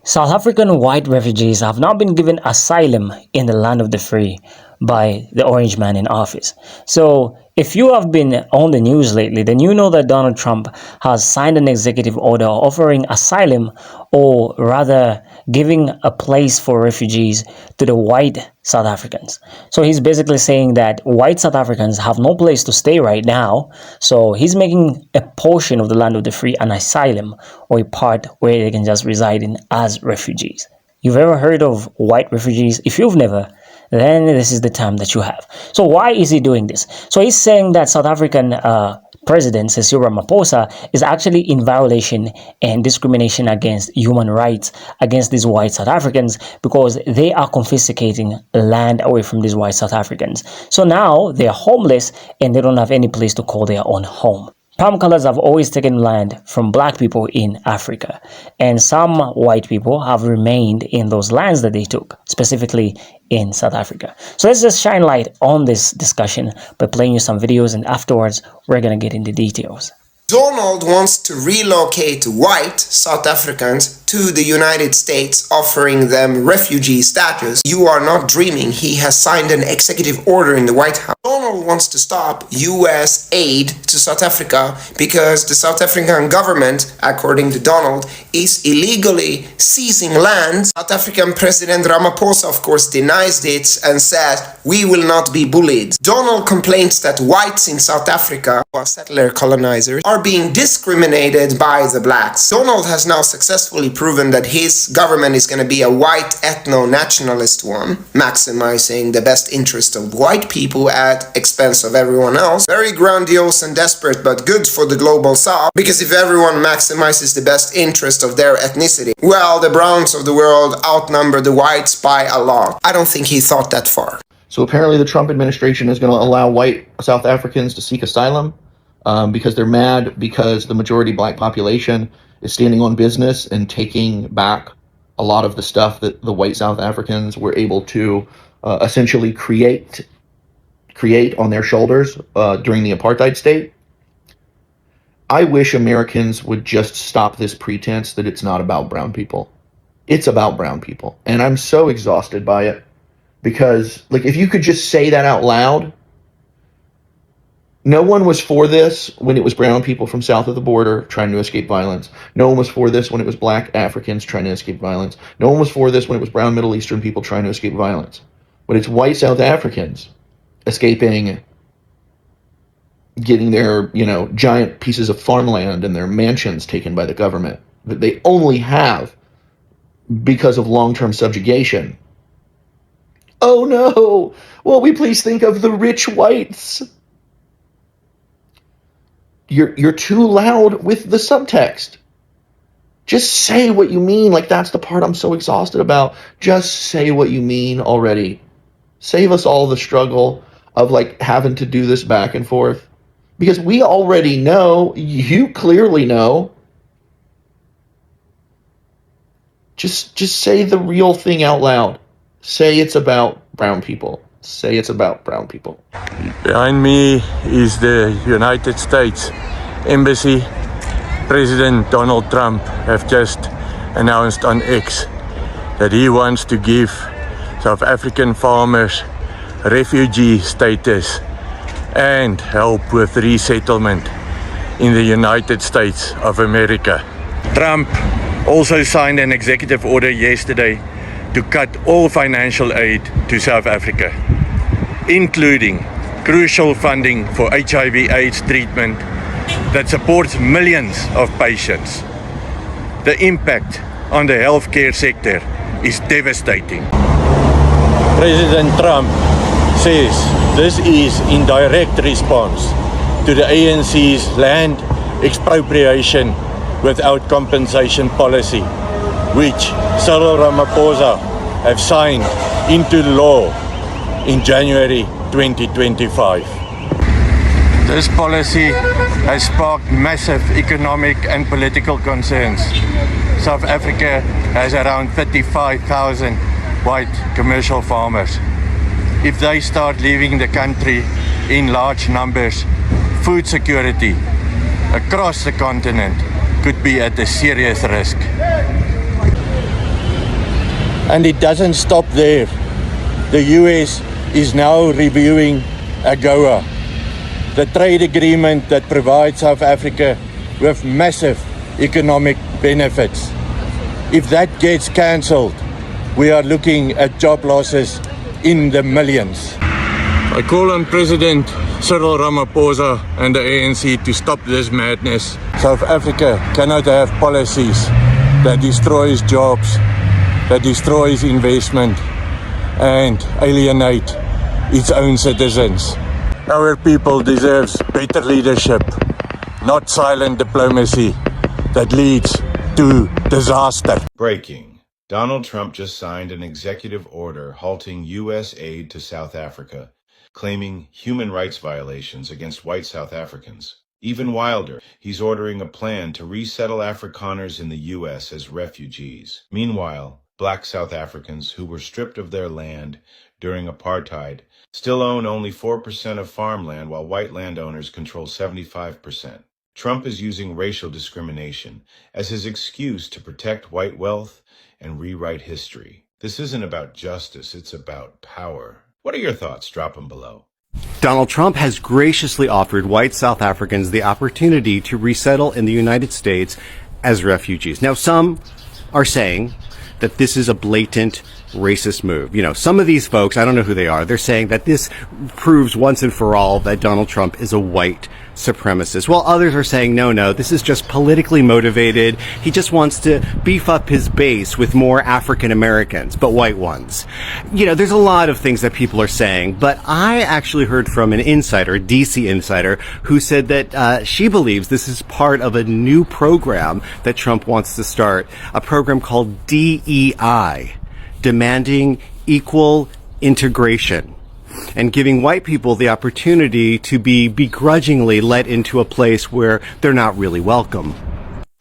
South African white refugees have now been given asylum in the land of the free by the orange man in office. So, if you have been on the news lately, then you know that Donald Trump has signed an executive order offering asylum, or rather giving a place for refugees to the white South Africans. So he's basically saying that white South Africans have no place to stay right now. So he's making a portion of the land of the free an asylum, or a part where they can just reside in as refugees. You've ever heard of white refugees? If you've never, then this is the time that you have. So why is he doing this? So he's saying that South African President Cyril Ramaphosa is actually in violation and discrimination against human rights against these white South Africans, because they are confiscating land away from these white South Africans. So now they're homeless and they don't have any place to call their own home. Palm colors have always taken land from black people in Africa, and some white people have remained in those lands that they took, specifically in South Africa. So let's just shine light on this discussion by playing you some videos, and afterwards we're going to get into details. Donald wants to relocate white South Africans to the United States, offering them refugee status. You are not dreaming. He has signed an executive order in the White House. Donald wants to stop U.S. aid to South Africa because the South African government, according to Donald, is illegally seizing land. South African President Ramaphosa, of course, denies it and says, "We will not be bullied." Donald complains that whites in South Africa, who are settler colonizers, are being discriminated by the blacks. Donald has now successfully proven that his government is going to be a white ethno-nationalist one, maximizing the best interest of white people at expense of everyone else. Very grandiose and desperate, but good for the global south, because if everyone maximizes the best interest of their ethnicity, well, the browns of the world outnumber the whites by a lot. I don't think he thought that far. So apparently the Trump administration is going to allow white South Africans to seek asylum because they're mad because the majority black population is standing on business and taking back a lot of the stuff that the white South Africans were able to essentially create on their shoulders during the apartheid state. I wish Americans would just stop this pretense that it's not about brown people. It's about brown people. And I'm so exhausted by it, because like, if you could just say that out loud. No one was for this when it was brown people from south of the border trying to escape violence. No one was for this when it was black Africans trying to escape violence. No one was for this when it was brown Middle Eastern people trying to escape violence. When it's white South Africans escaping, getting their, giant pieces of farmland and their mansions taken by the government that they only have because of long-term subjugation. Oh no! Will we please think of the rich whites? You're too loud with the subtext. Just say what you mean. Like, that's the part I'm so exhausted about. Just say what you mean already. Save us all the struggle of like having to do this back and forth. Because we already know, you clearly know. Just say the real thing out loud. Say it's about brown people. Say it's about brown people. Behind me is the United States Embassy. President Donald Trump have just announced on X that he wants to give South African farmers refugee status and help with resettlement in the United States of America. Trump also signed an executive order yesterday to cut all financial aid to South Africa, including crucial funding for HIV/AIDS treatment that supports millions of patients. The impact on the healthcare sector is devastating. President Trump says this is in direct response to the ANC's land expropriation without compensation policy, which Cyril Ramaphosa have signed into law in January 2025. This policy has sparked massive economic and political concerns. South Africa has around 35,000 white commercial farmers. If they start leaving the country in large numbers, food security across the continent could be at a serious risk. And it doesn't stop there. The US is now reviewing AGOA, the trade agreement that provides South Africa with massive economic benefits. If that gets cancelled, we are looking at job losses in the millions. I call on President Cyril Ramaphosa and the ANC to stop this madness. South Africa cannot have policies that destroys jobs, that destroys investment and alienate its own citizens. Our people deserves better leadership, not silent diplomacy that leads to disaster. Breaking. Donald Trump just signed an executive order halting U.S. aid to South Africa, claiming human rights violations against white South Africans. Even wilder, he's ordering a plan to resettle Afrikaners in the U.S. as refugees. Meanwhile, black South Africans who were stripped of their land during apartheid still own only 4% of farmland while white landowners control 75%. Trump is using racial discrimination as his excuse to protect white wealth and rewrite history. This isn't about justice, it's about power. What are your thoughts? Drop them below. Donald Trump has graciously offered white South Africans the opportunity to resettle in the United States as refugees. Now, some are saying that this is a blatant racist move. You know, some of these folks, I don't know who they are, they're saying that this proves once and for all that Donald Trump is a white supremacist. While others are saying, no, this is just politically motivated. He just wants to beef up his base with more African Americans, but white ones. You know, there's a lot of things that people are saying, but I actually heard from an insider, a DC insider, who said that she believes this is part of a new program that Trump wants to start, a program called DEI, demanding equal integration, and giving white people the opportunity to be begrudgingly let into a place where they're not really welcome.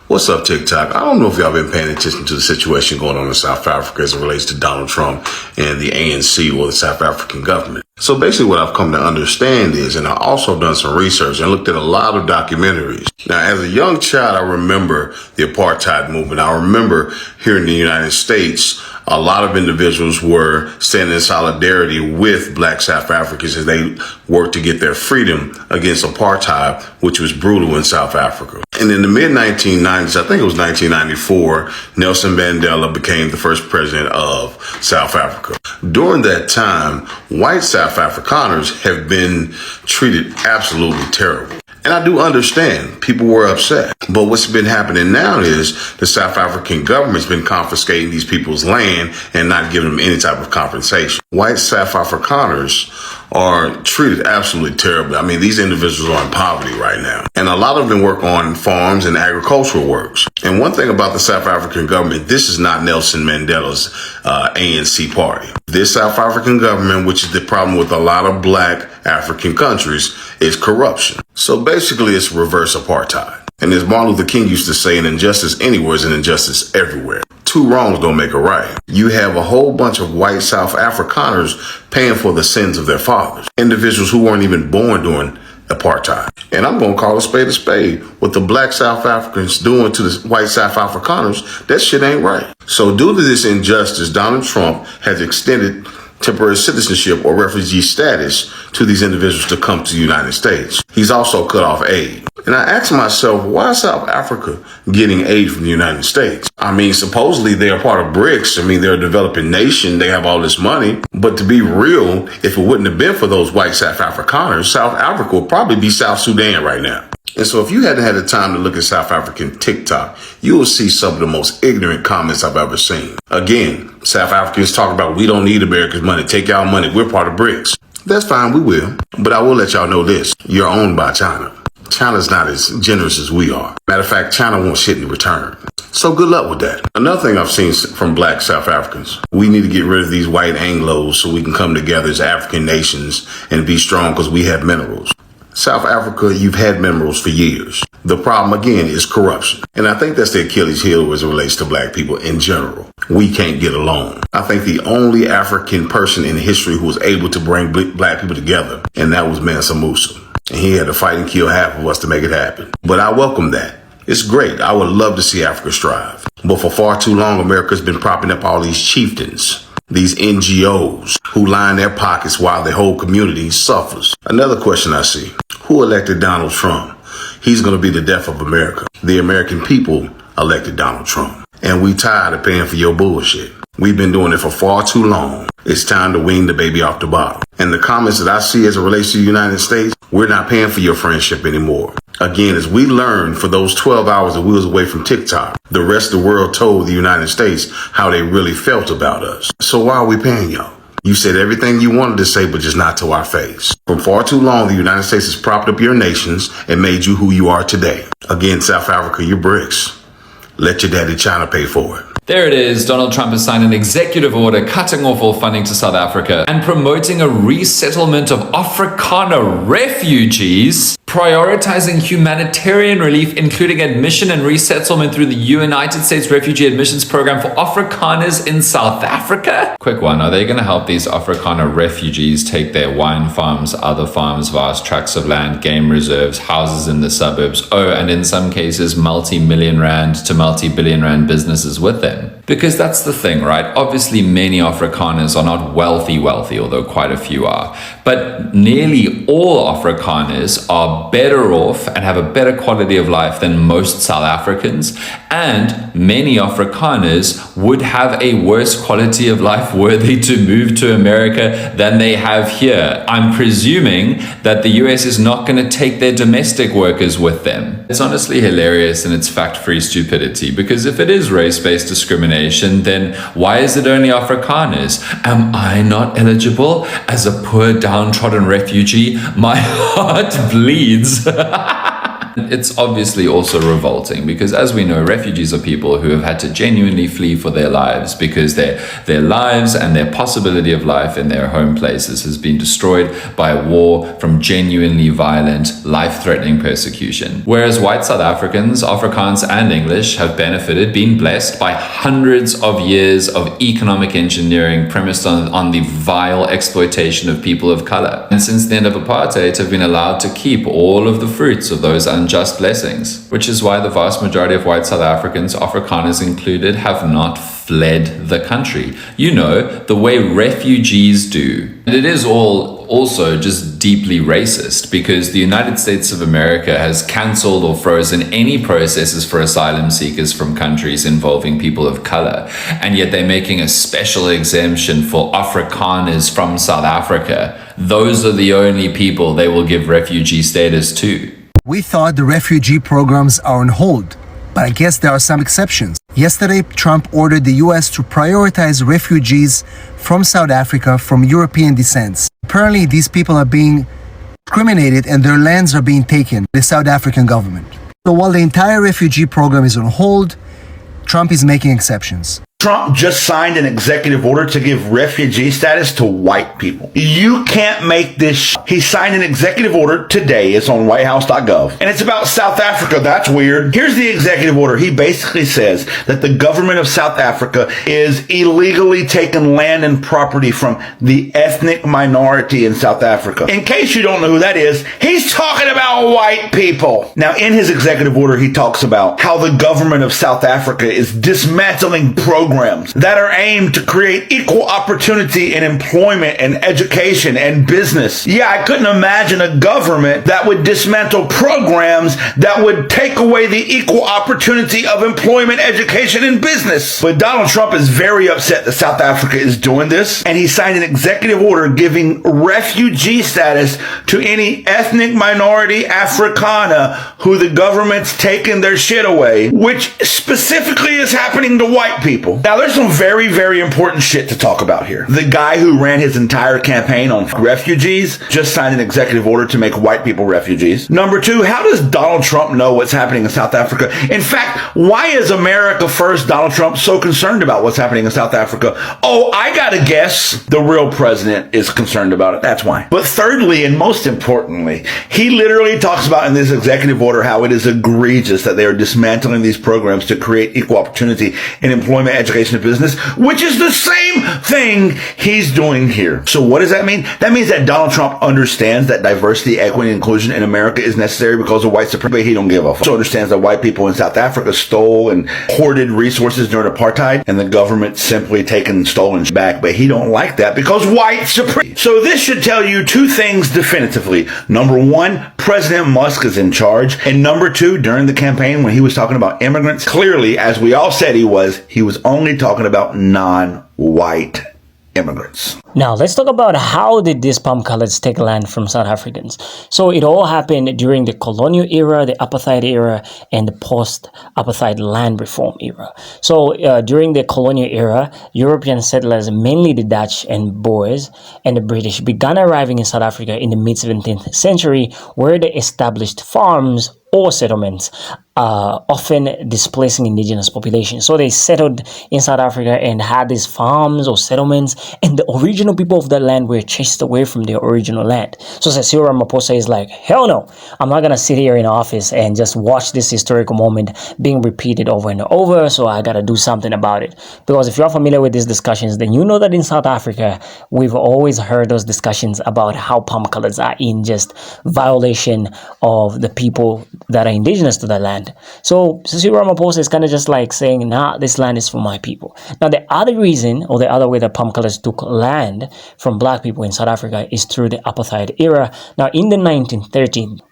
What's up, TikTok? I don't know if y'all been paying attention to the situation going on in South Africa as it relates to Donald Trump and the ANC or the South African government. So basically what I've come to understand is, and I also done some research and looked at a lot of documentaries. Now, as a young child, I remember the apartheid movement. I remember here in the United States, a lot of individuals were standing in solidarity with black South Africans as they worked to get their freedom against apartheid, which was brutal in South Africa. And in the mid-1990s, I think it was 1994, Nelson Mandela became the first president of South Africa. During that time, white South Afrikaners have been treated absolutely terrible. And I do understand people were upset. But what's been happening now is the South African government's been confiscating these people's land and not giving them any type of compensation. White South Afrikaners are treated absolutely terribly. I mean, these individuals are in poverty right now. And a lot of them work on farms and agricultural works. And one thing about the South African government, this is not Nelson Mandela's ANC party. This South African government, which is the problem with a lot of black African countries, is corruption. So basically, it's reverse apartheid. And as Martin Luther King used to say, an injustice anywhere is an injustice everywhere. Two wrongs don't make a right. You have a whole bunch of white South Afrikaners paying for the sins of their fathers. Individuals who weren't even born during apartheid. And I'm going to call a spade a spade. What the black South Africans doing to the white South Afrikaners, that shit ain't right. So due to this injustice, Donald Trump has extended temporary citizenship or refugee status to these individuals to come to the United States. He's also cut off aid. And I asked myself, why is South Africa getting aid from the United States? I mean, supposedly they are part of BRICS. I mean, they're a developing nation. They have all this money. But to be real, if it wouldn't have been for those white South Afrikaners, South Africa would probably be South Sudan right now. And so if you hadn't had the time to look at South African TikTok, you will see some of the most ignorant comments I've ever seen. Again, South Africans talk about, we don't need America's money. Take y'all money. We're part of BRICS. That's fine. We will. But I will let y'all know this. You're owned by China. China's not as generous as we are. Matter of fact, China wants shit in return. So good luck with that. Another thing I've seen from black South Africans, we need to get rid of these white Anglos so we can come together as African nations and be strong because we have minerals. South Africa, you've had minerals for years. The problem, again, is corruption. And I think that's the Achilles heel as it relates to black people in general. We can't get along. I think the only African person in history who was able to bring black people together, and that was Mansa Musa. And he had to fight and kill half of us to make it happen. But I welcome that. It's great. I would love to see Africa strive. But for far too long, America's been propping up all these chieftains, these NGOs who line their pockets while the whole community suffers. Another question I see, who elected Donald Trump? He's going to be the death of America. The American people elected Donald Trump. And we tired of paying for your bullshit. We've been doing it for far too long. It's time to wean the baby off the bottle. And the comments that I see as it relates to the United States, we're not paying for your friendship anymore. Again, as we learned for those 12 hours that we was away from TikTok, the rest of the world told the United States how they really felt about us. So why are we paying y'all? You said everything you wanted to say, but just not to our face. For far too long, the United States has propped up your nations and made you who you are today. Again, South Africa, your bricks. Let your daddy China pay for it. There it is. Donald Trump has signed an executive order cutting off all funding to South Africa and promoting a resettlement of Afrikaner refugees, prioritizing humanitarian relief, including admission and resettlement through the United States Refugee Admissions Program for Afrikaners in South Africa. Quick one, are they going to help these Afrikaner refugees take their wine farms, other farms, vast tracts of land, game reserves, houses in the suburbs, and in some cases, multi-million rand to multi-billion rand businesses with them? Because that's the thing, right? Obviously, many Afrikaners are not wealthy, although quite a few are. But nearly all Afrikaners are better off and have a better quality of life than most South Africans. And many Afrikaners would have a worse quality of life were they to move to America than they have here. I'm presuming that the US is not going to take their domestic workers with them. It's honestly hilarious and it's fact-free stupidity, because if it is race-based discrimination, then why is it only Afrikaners? Am I not eligible as a poor downtrodden refugee? My heart bleeds. It's obviously also revolting because, as we know, refugees are people who have had to genuinely flee for their lives because their lives and their possibility of life in their home places has been destroyed by a war from genuinely violent, life-threatening persecution. Whereas white South Africans, Afrikaans and English have benefited, been blessed by hundreds of years of economic engineering premised on the vile exploitation of people of color. And since the end of apartheid, have been allowed to keep all of the fruits of those unjust blessings, which is why the vast majority of white South Africans, Afrikaners included, have not fled the country. You know, the way refugees do. And it is also just deeply racist because the United States of America has cancelled or frozen any processes for asylum seekers from countries involving people of color. And yet they're making a special exemption for Afrikaners from South Africa. Those are the only people they will give refugee status to. We thought the refugee programs are on hold, but I guess there are some exceptions. Yesterday, Trump ordered the US to prioritize refugees from South Africa from European descent. Apparently, these people are being discriminated and their lands are being taken by the South African government. So while the entire refugee program is on hold, Trump is making exceptions. Trump just signed an executive order to give refugee status to white people. You can't make this He signed an executive order today. It's on whitehouse.gov. And it's about South Africa. That's weird. Here's the executive order. He basically says that the government of South Africa is illegally taking land and property from the ethnic minority in South Africa. In case you don't know who that is, he's talking about white people. Now, in his executive order, he talks about how the government of South Africa is dismantling programs that are aimed to create equal opportunity in employment and education and business. Yeah, I couldn't imagine a government that would dismantle programs that would take away the equal opportunity of employment, education, and business. But Donald Trump is very upset that South Africa is doing this, and he signed an executive order giving refugee status to any ethnic minority Afrikaner who the government's taking their shit away, which specifically is happening to white people. Now, there's some very, very important shit to talk about here. The guy who ran his entire campaign on refugees just signed an executive order to make white people refugees. Number two, how does Donald Trump know what's happening in South Africa? In fact, why is America First Donald Trump so concerned about what's happening in South Africa? Oh, I gotta guess the real president is concerned about it. That's why. But thirdly, and most importantly, he literally talks about in this executive order how it is egregious that they are dismantling these programs to create equal opportunity in employment, education and business, which is the same thing he's doing here. So what does that mean? That means that Donald Trump understands that diversity, equity, and inclusion in America is necessary because of white supremacy. He don't give a fuck. Also understands that white people in South Africa stole and hoarded resources during apartheid, and the government simply taken stolen back. But he don't like that because white supremacy. So this should tell you two things definitively. Number one, President Musk is in charge. And number two, during the campaign when he was talking about immigrants, clearly, as we all said he was only talking about non-white immigrants. Now, let's talk about how did these palm coloreds take land from South Africans. So it all happened during the colonial era, the apartheid era, and the post-apartheid land reform era. So during the colonial era, European settlers, mainly the Dutch and Boers and the British, began arriving in South Africa in the mid-17th century, where they established farms or settlements, often displacing indigenous populations. So they settled in South Africa and had these farms or settlements, and the original people of that land were chased away from their original land. So Cyril Ramaphosa is like, hell no, I'm not going to sit here in office and just watch this historical moment being repeated over and over, so I got to do something about it. Because if you're familiar with these discussions, then you know that in South Africa, we've always heard those discussions about how palm coloreds are in just violation of the people that are indigenous to that land. So Cyril Ramaphosa is kind of just like saying, nah, this land is for my people. Now, the other reason, or the other way that palm coloreds took land from black people in South Africa is through the apartheid era. Now, in the 1930s,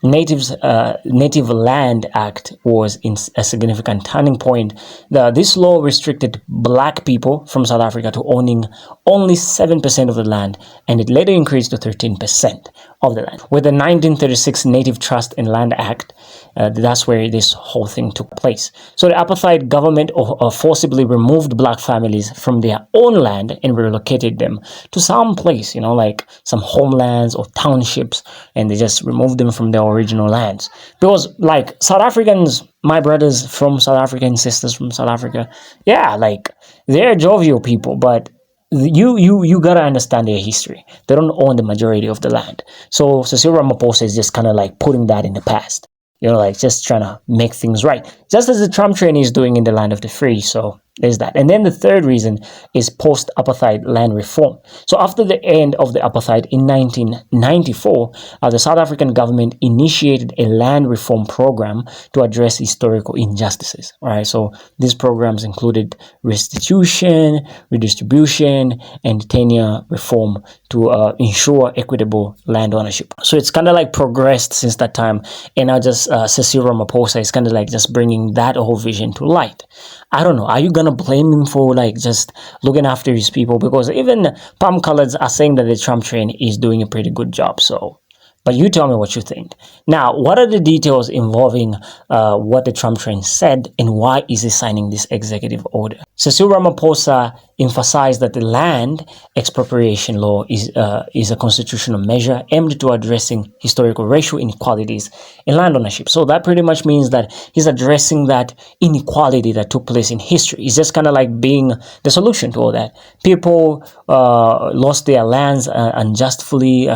Native Land Act was a significant turning point. This law restricted black people from South Africa to owning only 7% of the land, and it later increased to 13% of the land. With the 1936 Native Trust and Land Act, that's where this whole thing took place. So the apartheid government forcibly removed black families from their own land and relocated them to some place, like some homelands or townships, and they just removed them from their original lands. Because like South Africans, my brothers from South Africa and sisters from South Africa, yeah, like they're jovial people, but you gotta understand their history. They don't own the majority of the land. So Cyril Ramaphosa is just kind of like putting that in the past. Like just trying to make things right. Just as the Trump train is doing in the land of the free. So there's that. And then the third reason is post-apartheid land reform. So after the end of the apartheid in 1994, the South African government initiated a land reform program to address historical injustices. All right. So these programs included restitution, redistribution, and tenure reform to ensure equitable land ownership. So it's kind of like progressed since that time. And now just Cyril Ramaphosa is kind of like just bringing that whole vision to light. I don't know. Are you going to blame him for like just looking after his people? Because even palm coloreds are saying that the Trump train is doing a pretty good job. So, but you tell me what you think. Now, what are the details involving what the Trump train said, and why is he signing this executive order? So Cyril Ramaphosa emphasized that the land expropriation law is a constitutional measure aimed to addressing historical racial inequalities in land ownership. So that pretty much means that he's addressing that inequality that took place in history. It's just kind of like being the solution to all that. People lost their lands unjustly,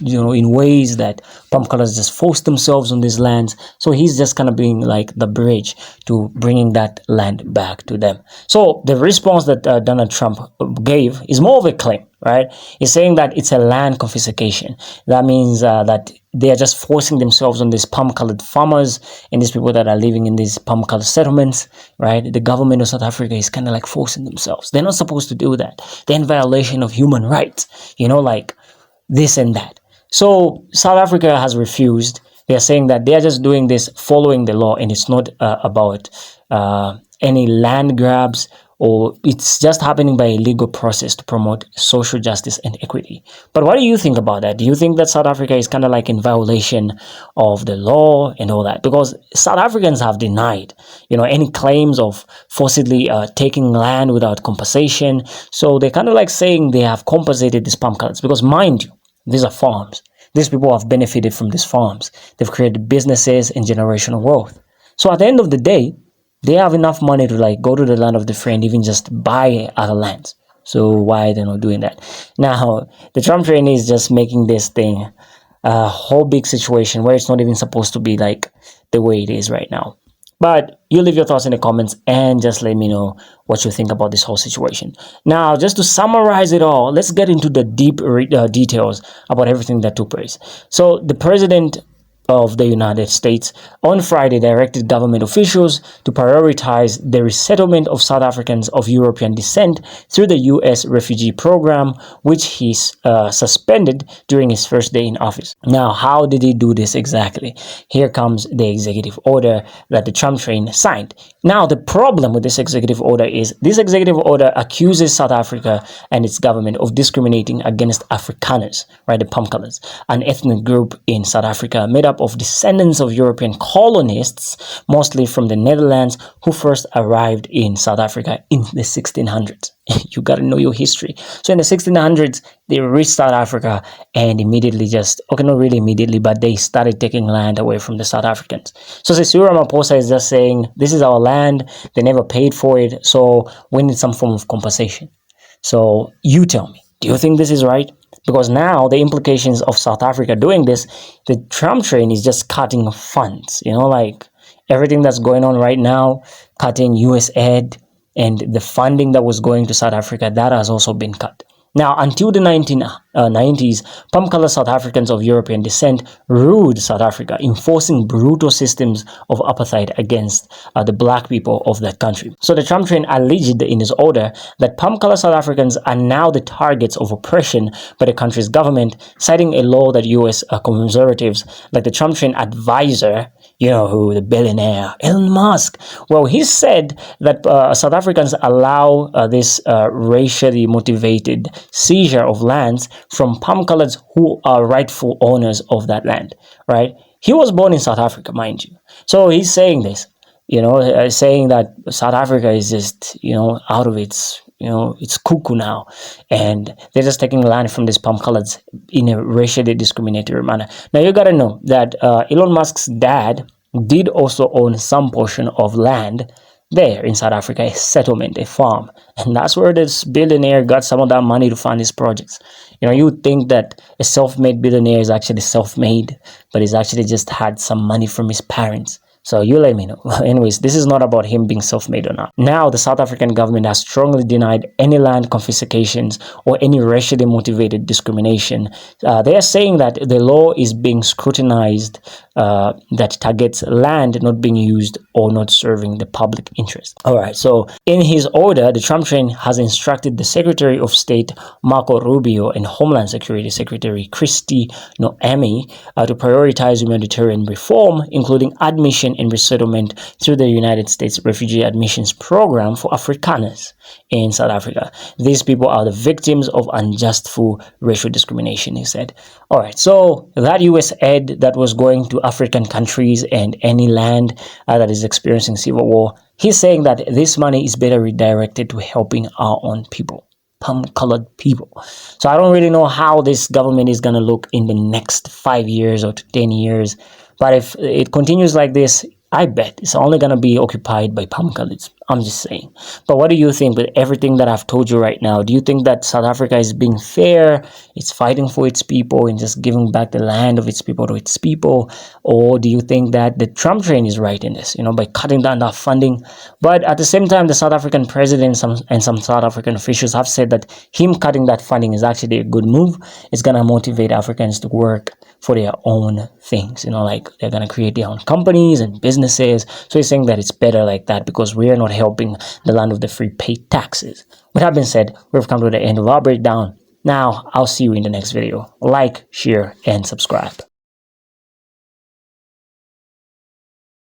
in ways that palm coloreds just forced themselves on these lands. So he's just kind of being like the bridge to bringing that land back to them. So the response that Donald Trump gave is more of a claim, right? He's saying that it's a land confiscation. That means that they are just forcing themselves on these palm-colored farmers and these people that are living in these palm-colored settlements, right? The government of South Africa is kind of like forcing themselves. They're not supposed to do that. They're in violation of human rights, like this and that. So South Africa has refused. They are saying that they are just doing this following the law, and it's not about any land grabs, or it's just happening by a legal process to promote social justice and equity. But what do you think about that? Do you think that South Africa is kind of like in violation of the law and all that? Because South Africans have denied, any claims of forcibly taking land without compensation. So they're kind of like saying they have compensated these palm coloreds, because mind you, these are farms. These people have benefited from these farms. They've created businesses and generational wealth. So at the end of the day, they have enough money to like go to the land of the free and even just buy other lands. So why are they not doing that? Now, the Trump train is just making this thing a whole big situation where it's not even supposed to be like the way it is right now. But you leave your thoughts in the comments and just let me know what you think about this whole situation. Now, just to summarize it all, let's get into the deep details about everything that took place. So the president of the United States on Friday directed government officials to prioritize the resettlement of South Africans of European descent through the U.S. Refugee program, which he suspended during his first day in office. Now, how did he do this exactly? Here comes the executive order that the Trump train signed. Now, the problem with this executive order is this executive order accuses South Africa and its government of discriminating against Afrikaners, right, the palm colors, an ethnic group in South Africa made up of descendants of European colonists, mostly from the Netherlands, who first arrived in South Africa in the 1600s. You got to know your history. So in the 1600s, they reached South Africa and immediately not really immediately, but they started taking land away from the South Africans. So Cyril Ramaphosa is just saying, this is our land. They never paid for it. So we need some form of compensation. So you tell me, do you think this is right? Because now the implications of South Africa doing this, the Trump train is just cutting funds, like everything that's going on right now, cutting US aid and the funding that was going to South Africa, that has also been cut. Now, until the 1990s, palm-colored South Africans of European descent ruled South Africa, enforcing brutal systems of apartheid against the black people of that country. So the Trump train alleged in his order that palm-colored South Africans are now the targets of oppression by the country's government, citing a law that U.S. Conservatives, like the Trump train advisor, who, the billionaire, Elon Musk, well, he said that South Africans allow this racially motivated seizure of lands from palm coloreds who are rightful owners of that land, right? He was born in South Africa, mind you. So he's saying this, saying that South Africa is just, out of its, it's cuckoo now. And they're just taking land from these palm coloreds in a racially discriminatory manner. Now, you got to know that Elon Musk's dad did also own some portion of land there in South Africa, a settlement, a farm. And that's where this billionaire got some of that money to fund his projects. You would think that a self-made billionaire is actually self-made, but he's actually just had some money from his parents. So you let me know. Anyways, this is not about him being self-made or not. Now, the South African government has strongly denied any land confiscations or any racially motivated discrimination. They are saying that the law is being scrutinized that targets land not being used or not serving the public interest. All right, so in his order, the Trump train has instructed the Secretary of State, Marco Rubio, and Homeland Security Secretary Kristi Noemi to prioritize humanitarian reform, including admission and resettlement through the United States Refugee Admissions Program for Afrikaners in South Africa. These people are the victims of unjust racial discrimination, he said. All right, so that U.S. aid that was going to African countries and any land that is experiencing civil war, he's saying that this money is better redirected to helping our own people, palm-colored people. So I don't really know how this government is going to look in the next 5 years or 10 years. But if it continues like this, I bet it's only going to be occupied by palm coloreds. I'm just saying. But what do you think with everything that I've told you right now? Do you think that South Africa is being fair? It's fighting for its people and just giving back the land of its people to its people? Or do you think that the Trump train is right in this, by cutting down that funding? But at the same time, the South African president and some South African officials have said that him cutting that funding is actually a good move. It's going to motivate Africans to work for their own things, like they're going to create their own companies and businesses. So he's saying that it's better like that because we are not helping the land of the free pay taxes. With that being said, we've come to the end of our breakdown. Now, I'll see you in the next video. Like, share, and subscribe.